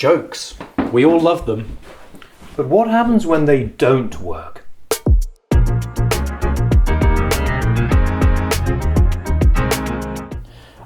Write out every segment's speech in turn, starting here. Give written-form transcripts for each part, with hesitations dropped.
Jokes. We all love them. But what happens when they don't work?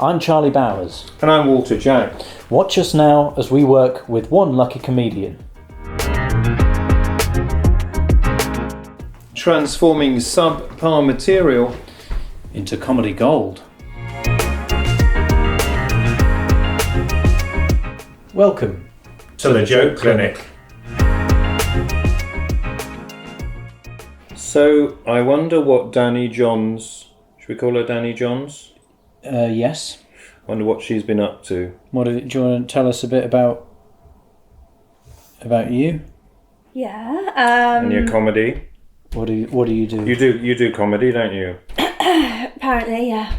I'm Charlie Bowers. And I'm Walter Jack. Watch us now as we work with one lucky comedian. Transforming subpar material into comedy gold. Welcome to the Joke Clinic. So, I wonder what Dani Johns, should we call her Dani Johns? Yes. I wonder what she's been up to. Do you want to tell us a bit about you? Yeah. And your comedy. What do you do? You do comedy, don't you? Apparently, yeah.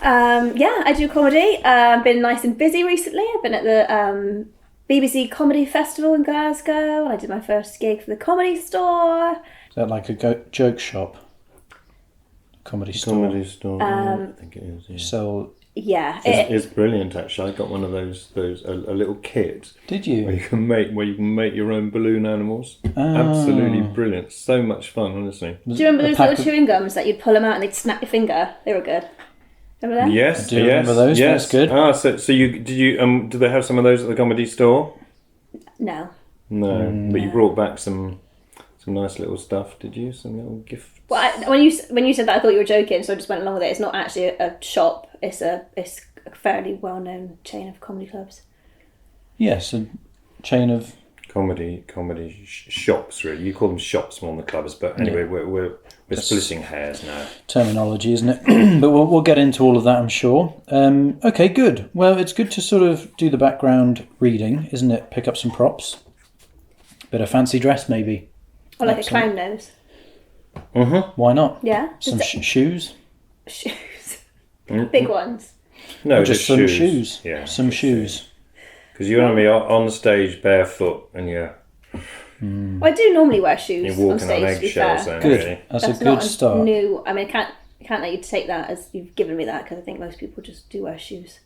I do comedy. Been nice and busy recently. I've been at the BBC Comedy Festival in Glasgow, and I did my first gig for the Comedy Store. Is that like a joke shop? Comedy store? Comedy store, I think it is. Yeah. So yeah, it's brilliant actually. I got one of those a little kit. Did you? Where you can make your own balloon animals. Absolutely brilliant. So much fun, honestly. Do you remember those little chewing gums that you'd pull them out and they'd snap your finger? They were good. Remember them? Yes, I do remember those. Yes. That's good. So you did they have some of those at the Comedy Store? No. No, but you brought back some nice little stuff. Did you? Some little gifts. Well, when you said that, I thought you were joking, so I just went along with it. It's not actually a shop. It's a fairly well-known chain of comedy clubs. Yes, a chain of comedy shops. Really, you call them shops more than the clubs. But anyway, we're splitting hairs now. Terminology, isn't it? But we'll get into all of that, I'm sure. Okay, good. Well, it's good to sort of do the background reading, isn't it? Pick up some props. Bit of fancy dress, maybe. Or like a clown nose. Mm-hmm. Why not? Yeah. Some shoes. Shoes. Mm-hmm. Big ones. No, just some shoes. Yeah. Some shoes. Because you're going to be on the stage barefoot and you're... Well, I do normally wear shoes You're walking on stage, on eggshells then, Good. really. That's a good start. New. I mean, I can't let you take that as you've given me that, because I think most people just do wear shoes.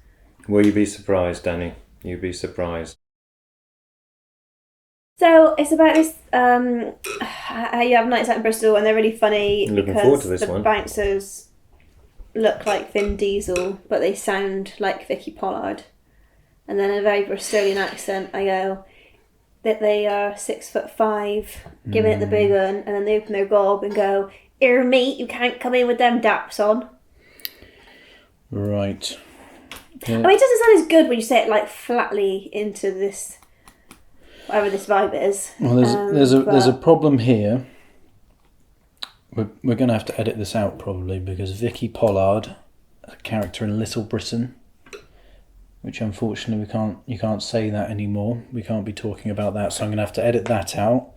Will you be surprised, Dani? You'd be surprised. So it's about this. You have nights out in Bristol, and they're really funny. I'm looking because forward to this the one. bouncers look like Vin Diesel, but they sound like Vicky Pollard. And then in a very Bristolian accent, I go that they are 6'5", giving it the big one, and then they open their gob and go, "Here, mate, you can't come in with them daps on." Right. Yeah. I mean, it doesn't sound as good when you say it like flatly into this. Whatever this vibe is. Well, there's a problem here. We're going to have to edit this out probably, because Vicky Pollard, a character in Little Britain, which unfortunately you can't say that anymore. We can't be talking about that, so I'm going to have to edit that out.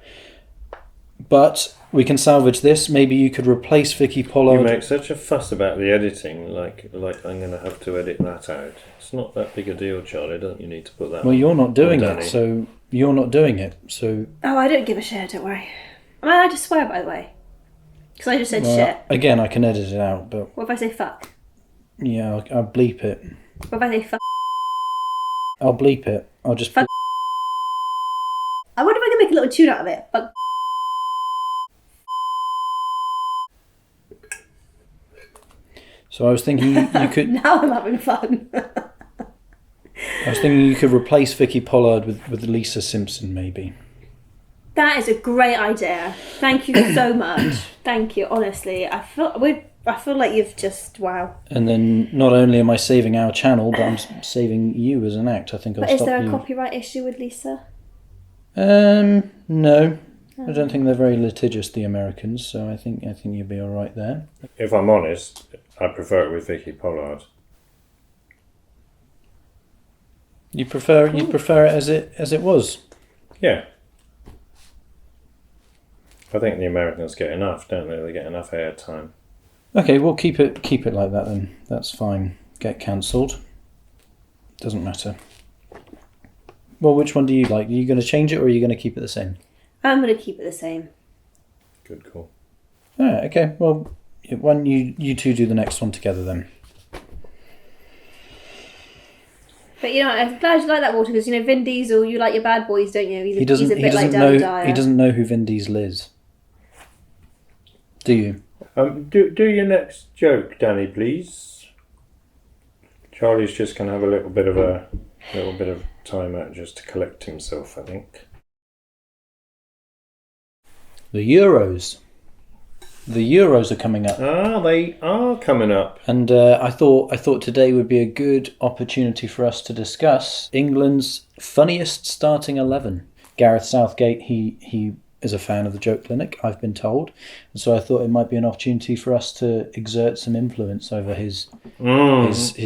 But we can salvage this. Maybe you could replace Vicky Pollard. You make such a fuss about the editing, like I'm going to have to edit that out. It's not that big a deal, Charlie. Don't you need to put that? Well, you're not doing on it, Dani. so you're not doing it. So. Oh, I don't give a shit. Don't worry. Am I allowed to swear, by the way? Because I just said shit. Again, I can edit it out, but. What if I say fuck? Yeah, I'll bleep it. What if I say fuck? I'll bleep it. I'll just. Fuck. I wonder if I can make a little tune out of it. Fuck. So I was thinking you could. Now I'm having fun. I was thinking you could replace Vicky Pollard with Lisa Simpson, maybe. That is a great idea. Thank you so much. Thank you. Honestly, I feel like you've just wow. And then not only am I saving our channel, but I'm saving you as an act. I think I'll But stop is there you. a copyright issue with Lisa? No. I don't think they're very litigious, the Americans. So I think you'll be all right there. If I'm honest, I prefer it with Vicky Pollard. You prefer it as it was. Yeah. I think the Americans get enough, don't they? They get enough airtime. Okay, we'll keep it like that then. That's fine. Get cancelled. Doesn't matter. Well, which one do you like? Are you going to change it, or are you going to keep it the same? I'm going to keep it the same. Good call. Alright, okay. Well, why don't you two do the next one together then? But you know, I'm glad you like that, Walter, because you know Vin Diesel. You like your bad boys, don't you? He's a bit like Danny Dyer. He doesn't know who Vin Diesel is. Do you? Do your next joke, Danny, please. Charlie's just going to have a little bit of time out just to collect himself, I think. The Euros. The Euros are coming up. They are coming up. And I thought today would be a good opportunity for us to discuss England's funniest starting 11. Gareth Southgate, he is a fan of the Joke Clinic, I've been told. And so I thought it might be an opportunity for us to exert some influence over his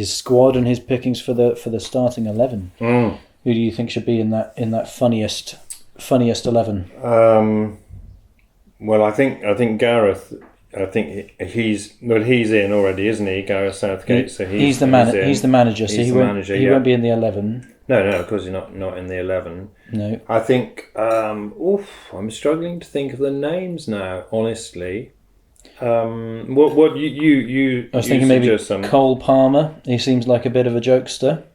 squad and his pickings for the starting 11. Who do you think should be in that funniest 11? Well, I think Gareth. I think he's in already, isn't he? Gareth Southgate. So he's the manager. So he won't be in the 11. No, of course he's not in the 11. No. I think. I'm struggling to think of the names now. Honestly, what you? I was thinking maybe Cole Palmer. He seems like a bit of a jokester.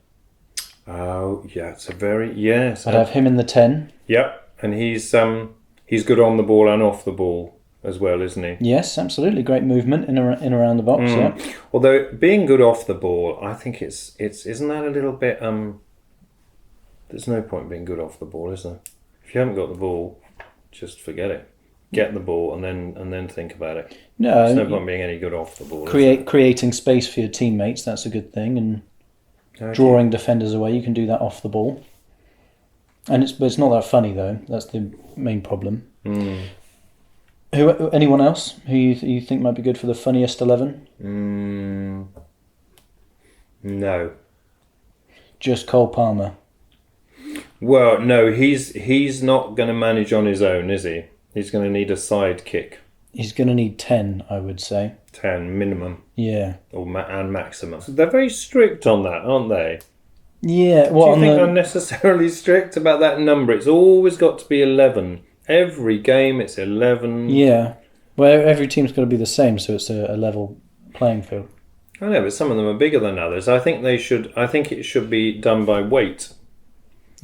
Oh yeah, I'd have him in the 10. Yep, and he's good on the ball and off the ball as well, isn't he? Yes, absolutely. Great movement in around the box. Yeah. Although being good off the ball, I think it's isn't that a little bit There's no point being good off the ball, is there? If you haven't got the ball, just forget it. Get the ball and then think about it. No, there's no point being any good off the ball. Creating space for your teammates, that's a good thing, and drawing defenders away, you can do that off the ball. And it's not that funny though. That's the main problem. Anyone else who you think might be good for the funniest 11? No. Just Cole Palmer. Well, no, he's not going to manage on his own, is he? He's going to need a sidekick. He's going to need 10, I would say. 10 minimum. Yeah. And maximum. So they're very strict on that, aren't they? Yeah. Do you think unnecessarily strict about that number? It's always got to be 11. Every game it's 11. Yeah. Well, every team's got to be the same, so it's a level playing field. I know, but some of them are bigger than others. I think it should be done by weight.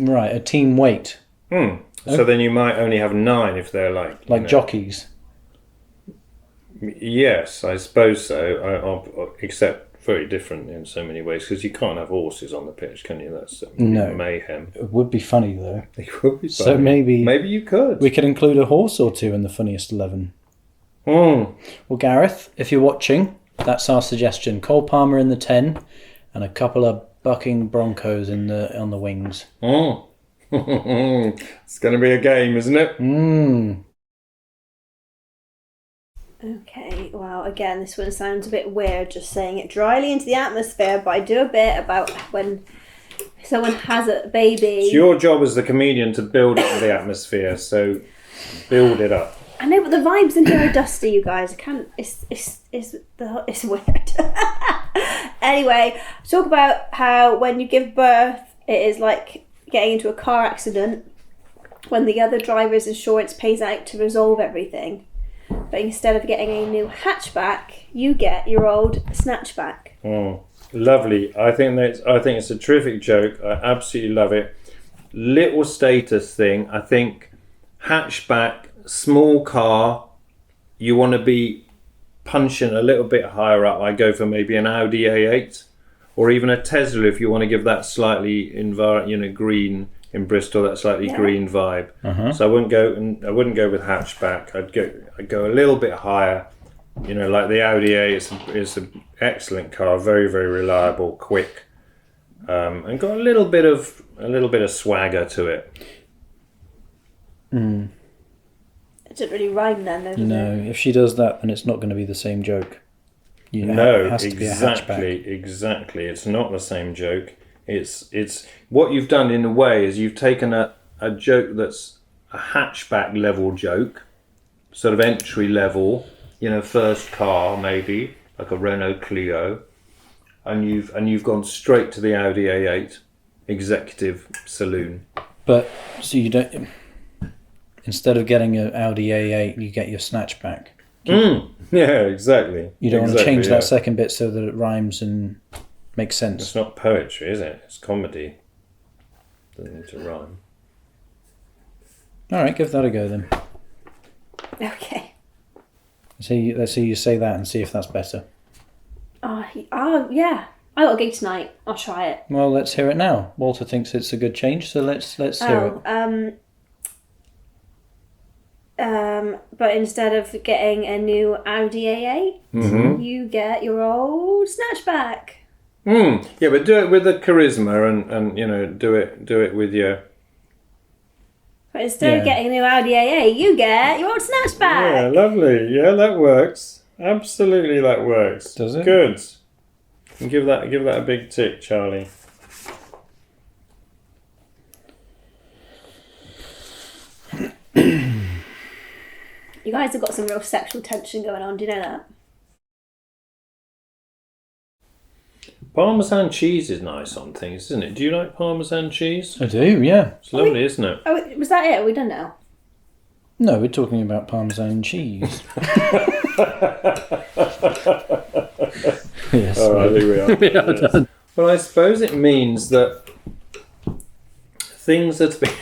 Right, a team weight. So then you might only have 9 if they're like jockeys. Yes, I suppose so. Except very different in so many ways, because you can't have horses on the pitch, can you? That's mayhem. It would be funny though. It would be funny. So maybe you could. We could include a horse or two in the funniest 11. Well, Gareth, if you're watching, that's our suggestion. Cole Palmer in the 10, and a couple of bucking Broncos on the wings. It's going to be a game, isn't it? Okay, well, again, this one sounds a bit weird, just saying it dryly into the atmosphere, but I do a bit about when someone has a baby. It's your job as the comedian to build up the atmosphere, so build it up. I know, but the vibes in here are dusty, you guys. I can't. It's weird. Anyway, talk about how when you give birth, it is like getting into a car accident when the other driver's insurance pays out to resolve everything. But instead of getting a new hatchback, you get your old snatchback. Lovely. I think it's a terrific joke. I absolutely love it. Little status thing. I think hatchback, small car, you want to be punching a little bit higher up. I go for maybe an Audi A8 or even a Tesla if you want to give that slightly green in Bristol, that slightly green vibe. So I wouldn't go with hatchback. I'd go a little bit higher. Like the Audi A8 is an excellent car, very very reliable, quick, and got a little bit of swagger to it. It didn't really rhyme then, though. No, if she does that, then it's not going to be the same joke. It has to be a hatchback. Exactly. It's not the same joke. It's what you've done in a way is you've taken a joke that's a hatchback level joke, sort of entry level, first car maybe, like a Renault Clio, and you've gone straight to the Audi A8 executive saloon. But so you don't. Instead of getting an Audi A8, you get your snatchback. Yeah, exactly. You don't want to change that second bit so that it rhymes and makes sense. It's not poetry, is it? It's comedy. Doesn't need to rhyme. All right, give that a go then. Okay. Let's see you say that and see if that's better. Oh, yeah. I got a gig tonight. I'll try it. Well, let's hear it now. Walter thinks it's a good change, so let's hear it. But instead of getting a new Audi A8, you get your old Snatchback. Yeah, but do it with the charisma and you know, do it with your... But instead of getting a new Audi A8, you get your old Snatchback. Yeah, lovely. Yeah, that works. Absolutely, that works. Does it? Good. And give that a big tick, Charlie. You guys have got some real sexual tension going on. Do you know that? Parmesan cheese is nice on things, isn't it? Do you like Parmesan cheese? I do, yeah. It's lovely, isn't it? Oh, was that it? Are we done now? No, we're talking about Parmesan cheese. Yes. All right, here we are. Yeah, Yes. Well, I suppose it means that things that's been...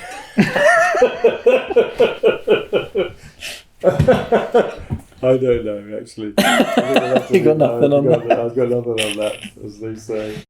I don't know, actually. You got nothing on that. I've got nothing on that, as they say.